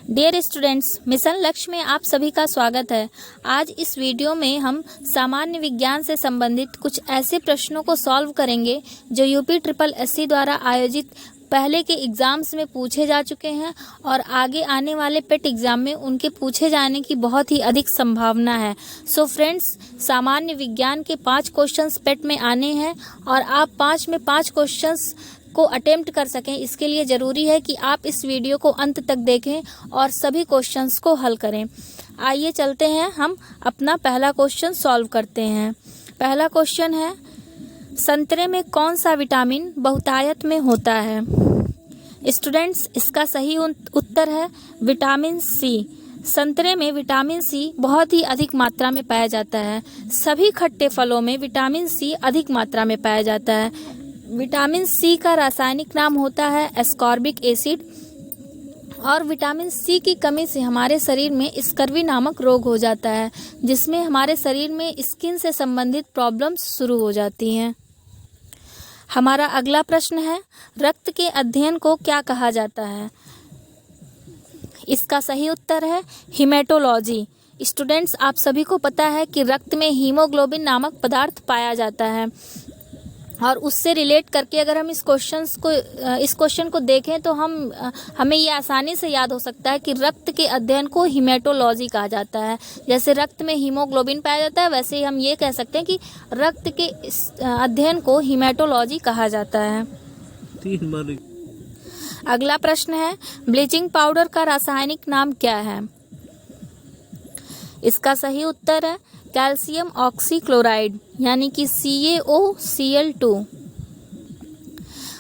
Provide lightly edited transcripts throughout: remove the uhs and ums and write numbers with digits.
Dear students, mission लक्ष्य में आप सभी का स्वागत है। आज इस वीडियो में हम सामान्य विज्ञान से संबंधित कुछ ऐसे प्रश्नों को सॉल्व करेंगे जो यूपी ट्रिपल एससी द्वारा आयोजित पहले के एग्ज़ाम्स में पूछे जा चुके हैं और आगे आने वाले पेट एग्ज़ाम में उनके पूछे जाने की बहुत ही अधिक संभावना है। सो फ्रेंड्स, सामान्य विज्ञान के 5 क्वेश्चंस पेट में आने हैं और आप 5 में 5 क्वेश्चंस को अटेम्प्ट कर सकें। इसके लिए ज़रूरी है कि आप इस वीडियो को अंत तक देखें और सभी क्वेश्चंस को हल करें। आइए चलते हैं, हम अपना पहला क्वेश्चन सॉल्व करते हैं। पहला क्वेश्चन है, संतरे में कौन सा विटामिन बहुतायत में होता है? स्टूडेंट्स, इसका सही उत्तर है विटामिन सी। संतरे में विटामिन सी बहुत ही अधिक मात्रा में पाया जाता है। सभी खट्टे फलों में विटामिन सी अधिक मात्रा में पाया जाता है। विटामिन सी का रासायनिक नाम होता है एस्कॉर्बिक एसिड और विटामिन सी की कमी से हमारे शरीर में स्कर्वी नामक रोग हो जाता है, जिसमें हमारे शरीर में स्किन से संबंधित प्रॉब्लम्स शुरू हो जाती हैं। हमारा अगला प्रश्न है, रक्त के अध्ययन को क्या कहा जाता है? इसका सही उत्तर है हीमेटोलॉजी। स्टूडेंट्स, आप सभी को पता है कि रक्त में हीमोग्लोबिन नामक पदार्थ पाया जाता है और उससे रिलेट करके अगर हम इस क्वेश्चन को देखें तो हमें ये आसानी से याद हो सकता है कि रक्त के अध्ययन को हीमेटोलॉजी कहा जाता है। जैसे रक्त में हीमोग्लोबिन पाया जाता है, वैसे ही हम ये कह सकते हैं कि रक्त के अध्ययन को हीमेटोलॉजी कहा जाता है। अगला प्रश्न है, ब्लीचिंग पाउडर का रासायनिक नाम क्या है? इसका सही उत्तर है कैल्शियम ऑक्सीक्लोराइड, यानी कि CaOCl2।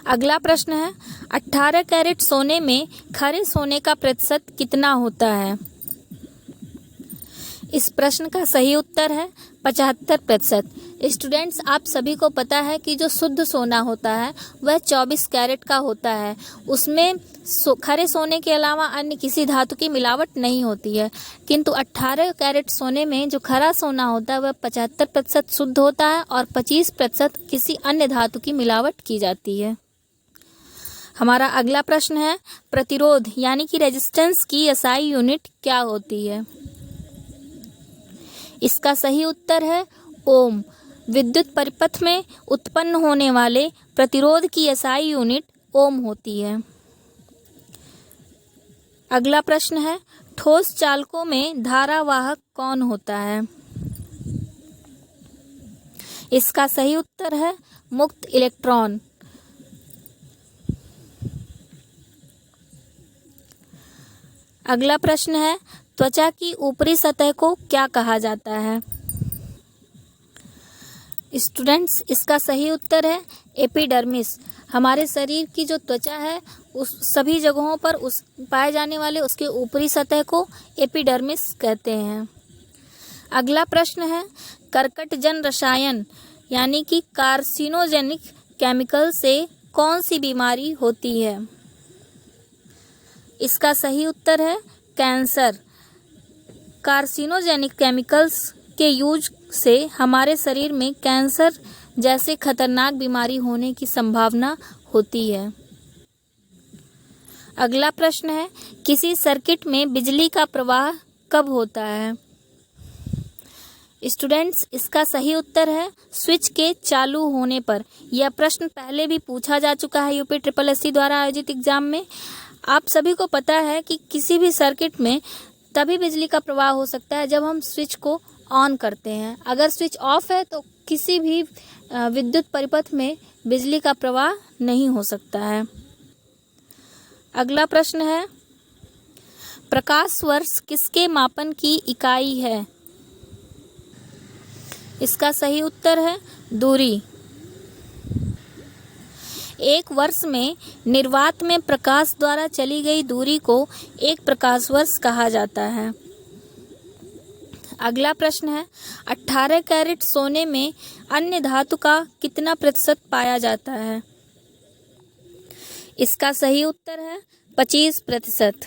अगला प्रश्न है, 18 कैरेट सोने में खरे सोने का प्रतिशत कितना होता है? इस प्रश्न का सही उत्तर है 75%। स्टूडेंट्स, आप सभी को पता है कि जो शुद्ध सोना होता है वह 24 कैरेट का होता है। उसमें खरे सोने के अलावा अन्य किसी धातु की मिलावट नहीं होती है, किंतु 18 कैरेट सोने में जो खरा सोना होता है वह 75% शुद्ध होता है और 25% किसी अन्य धातु की मिलावट की जाती है। हमारा अगला प्रश्न है, प्रतिरोध यानी कि रेजिस्टेंस की एसआई यूनिट क्या होती है? इसका सही उत्तर है ओम। विद्युत परिपथ में उत्पन्न होने वाले प्रतिरोध की एसआई यूनिट ओम होती है। अगला प्रश्न है, ठोस चालकों में धारावाहक कौन होता है? इसका सही उत्तर है मुक्त इलेक्ट्रॉन। अगला प्रश्न है, त्वचा की ऊपरी सतह को क्या कहा जाता है? स्टूडेंट्स, इसका सही उत्तर है एपिडर्मिस। हमारे शरीर की जो त्वचा है उस सभी जगहों पर पाए जाने वाले उसके ऊपरी सतह को एपिडर्मिस कहते हैं। अगला प्रश्न है, कर्कटजन रसायन यानी कि कार्सिनोजेनिक केमिकल से कौन सी बीमारी होती है? इसका सही उत्तर है कैंसर। कार्सिनोजेनिक केमिकल्स के यूज से हमारे शरीर में कैंसर जैसे खतरनाक बीमारी होने की संभावना होती है। अगला प्रश्न है, किसी सर्किट में बिजली का प्रवाह कब होता है? स्टूडेंट्स, इसका सही उत्तर है स्विच के चालू होने पर। यह प्रश्न पहले भी पूछा जा चुका है यूपी ट्रिपल एससी द्वारा आयोजित एग्जाम में। आप सभी को पता है कि किसी भी सर्किट में तभी बिजली का प्रवाह हो सकता है जब हम स्विच को ऑन करते हैं। अगर स्विच ऑफ है तो किसी भी विद्युत परिपथ में बिजली का प्रवाह नहीं हो सकता है। अगला प्रश्न है, प्रकाश वर्ष किसके मापन की इकाई है? इसका सही उत्तर है दूरी। एक वर्ष में निर्वात में प्रकाश द्वारा चली गई दूरी को एक प्रकाश वर्ष कहा जाता है। अगला प्रश्न है, 18 कैरेट सोने में अन्य धातु का कितना प्रतिशत पाया जाता है? इसका सही उत्तर है 25%।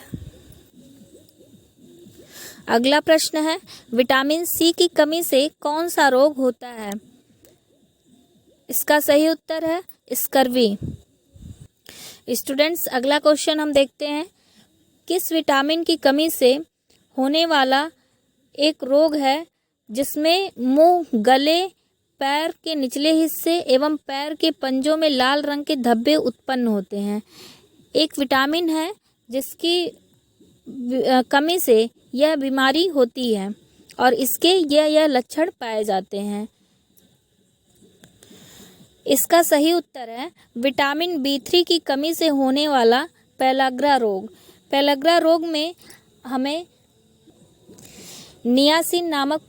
अगला प्रश्न है, विटामिन सी की कमी से कौन सा रोग होता है? इसका सही उत्तर है स्कर्वी। स्टूडेंट्स, अगला क्वेश्चन हम देखते हैं, किस विटामिन की कमी से होने वाला एक रोग है जिसमें मुंह, गले, पैर के निचले हिस्से एवं पैर के पंजों में लाल रंग के धब्बे उत्पन्न होते हैं? एक विटामिन है जिसकी कमी से यह बीमारी होती है और इसके यह लक्षण पाए जाते हैं। इसका सही उत्तर है विटामिन B3 की कमी से होने वाला पेलाग्रा रोग। पेलाग्रा रोग में हमें नियासिन नामक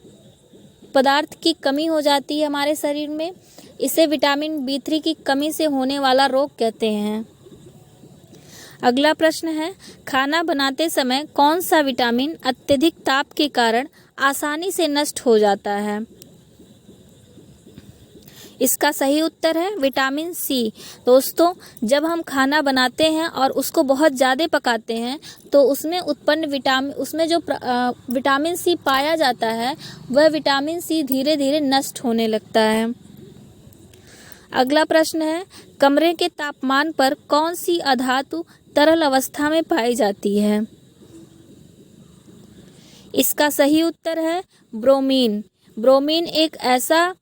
पदार्थ की कमी हो जाती है हमारे शरीर में। इसे विटामिन B3 की कमी से होने वाला रोग कहते हैं। अगला प्रश्न है, खाना बनाते समय कौन सा विटामिन अत्यधिक ताप के कारण आसानी से नष्ट हो जाता है? इसका सही उत्तर है विटामिन C। दोस्तों, जब हम खाना बनाते हैं और उसको बहुत ज़्यादा पकाते हैं तो उसमें उत्पन्न उसमें जो विटामिन C पाया जाता है वह विटामिन C धीरे धीरे नष्ट होने लगता है। अगला प्रश्न है, कमरे के तापमान पर कौन सी अधातु तरल अवस्था में पाई जाती है? इसका सही उत्तर है ब्रोमीन। ब्रोमीन एक ऐसा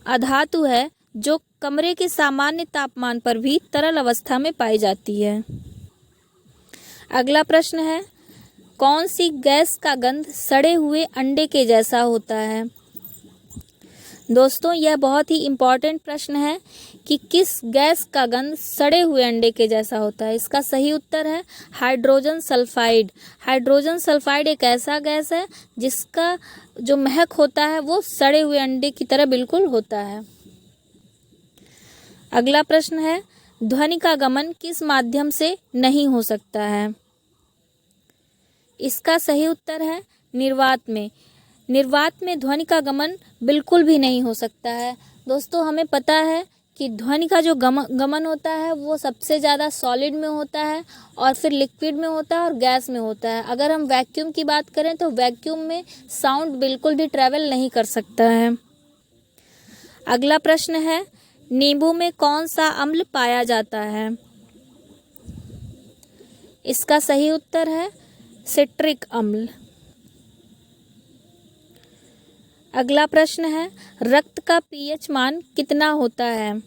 अधातु है जो कमरे के सामान्य तापमान पर भी तरल अवस्था में पाई जाती है। अगला प्रश्न है, कौन सी गैस का गंध सड़े हुए अंडे के जैसा होता है? दोस्तों, यह बहुत ही इम्पॉर्टेंट प्रश्न है कि किस गैस का गंध सड़े हुए अंडे के जैसा होता है। इसका सही उत्तर है हाइड्रोजन सल्फाइड। हाइड्रोजन सल्फाइड एक ऐसा गैस है जिसका जो महक होता है वो सड़े हुए अंडे की तरह बिल्कुल होता है। अगला प्रश्न है, ध्वनि का गमन किस माध्यम से नहीं हो सकता है? इसका सही उत्तर है निर्वात में। निर्वात में ध्वनि का गमन बिल्कुल भी नहीं हो सकता है। दोस्तों, हमें पता है कि ध्वनि का जो गमन होता है वो सबसे ज़्यादा सॉलिड में होता है और फिर लिक्विड में होता है और गैस में होता है। अगर हम वैक्यूम की बात करें तो वैक्यूम में साउंड बिल्कुल भी ट्रैवल नहीं कर सकता है। अगला प्रश्न है, नींबू में कौन सा अम्ल पाया जाता है? इसका सही उत्तर है सिट्रिक अम्ल। अगला प्रश्न है, रक्त का पीएच मान कितना होता है?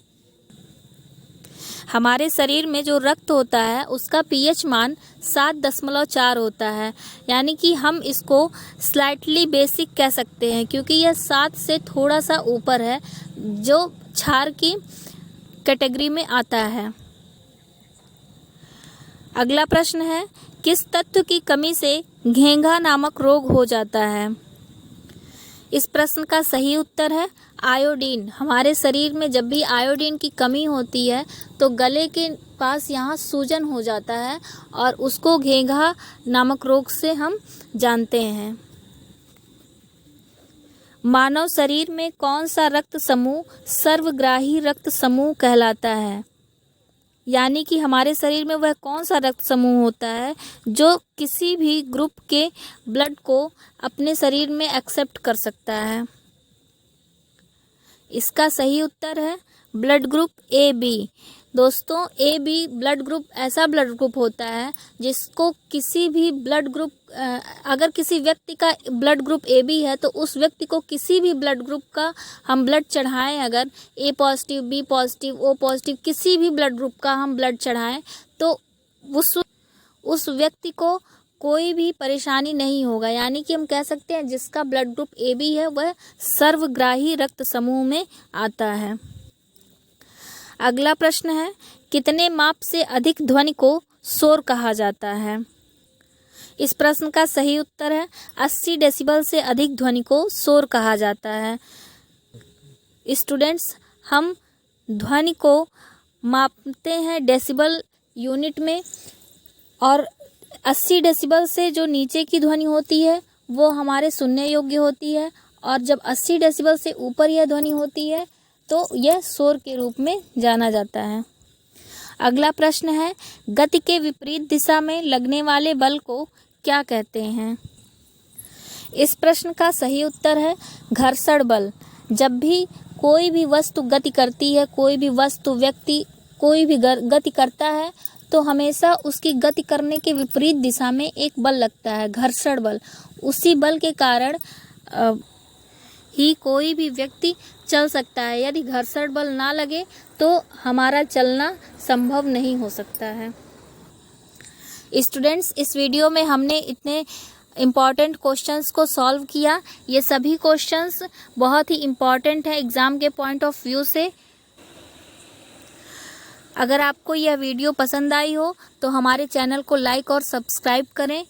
हमारे शरीर में जो रक्त होता है उसका पीएच मान 7.4 होता है, यानी कि हम इसको स्लाइटली बेसिक कह सकते हैं क्योंकि यह 7 से थोड़ा सा ऊपर है, जो क्षार की कैटेगरी में आता है। अगला प्रश्न है, किस तत्व की कमी से घेंघा नामक रोग हो जाता है? इस प्रश्न का सही उत्तर है आयोडीन। हमारे शरीर में जब भी आयोडीन की कमी होती है तो गले के पास यहाँ सूजन हो जाता है और उसको घेंघा नामक रोग से हम जानते हैं। मानव शरीर में कौन सा रक्त समूह सर्वग्राही रक्त समूह कहलाता है? यानी कि हमारे शरीर में वह कौन सा रक्त समूह होता है जो किसी भी ग्रुप के ब्लड को अपने शरीर में एक्सेप्ट कर सकता है? इसका सही उत्तर है ब्लड ग्रुप AB। दोस्तों, AB ब्लड ग्रुप ऐसा ब्लड ग्रुप होता है जिसको किसी भी ब्लड ग्रुप अगर किसी व्यक्ति का ब्लड ग्रुप AB है तो उस व्यक्ति को किसी भी ब्लड ग्रुप का हम ब्लड चढ़ाएं, अगर A positive, B positive, O positive किसी भी ब्लड ग्रुप का हम ब्लड चढ़ाएं तो उस व्यक्ति को कोई भी परेशानी नहीं होगा। यानी कि हम कह सकते हैं जिसका ब्लड ग्रुप AB है वह सर्वग्राही रक्त समूह में आता है। अगला प्रश्न है, कितने माप से अधिक ध्वनि को शोर कहा जाता है? इस प्रश्न का सही उत्तर है 80 डेसिबल से अधिक ध्वनि को शोर कहा जाता है। स्टूडेंट्स, हम ध्वनि को मापते हैं डेसिबल यूनिट में और 80 डेसिबल से जो नीचे की ध्वनि होती है वो हमारे सुनने योग्य होती है और जब 80 डेसिबल से ऊपर यह ध्वनि होती है तो यह शोर के रूप में जाना जाता है। अगला प्रश्न है, गति के विपरीत दिशा में लगने वाले बल को क्या कहते हैं? इस प्रश्न का सही उत्तर है घर्षण बल। जब भी कोई भी वस्तु गति करती है, कोई भी वस्तु व्यक्ति कोई भी गति करता है तो हमेशा उसकी गति करने के विपरीत दिशा में एक बल लगता है, घर्षण बल। उसी बल के कारण ही कोई भी व्यक्ति चल सकता है। यदि घर्षण बल ना लगे तो हमारा चलना संभव नहीं हो सकता है। स्टूडेंट्स, इस वीडियो में हमने इतने इम्पॉर्टेंट क्वेश्चंस को सॉल्व किया। ये सभी क्वेश्चंस बहुत ही इम्पॉर्टेंट है एग्ज़ाम के पॉइंट ऑफ व्यू से। अगर आपको यह वीडियो पसंद आई हो तो हमारे चैनल को लाइक और सब्सक्राइब करें।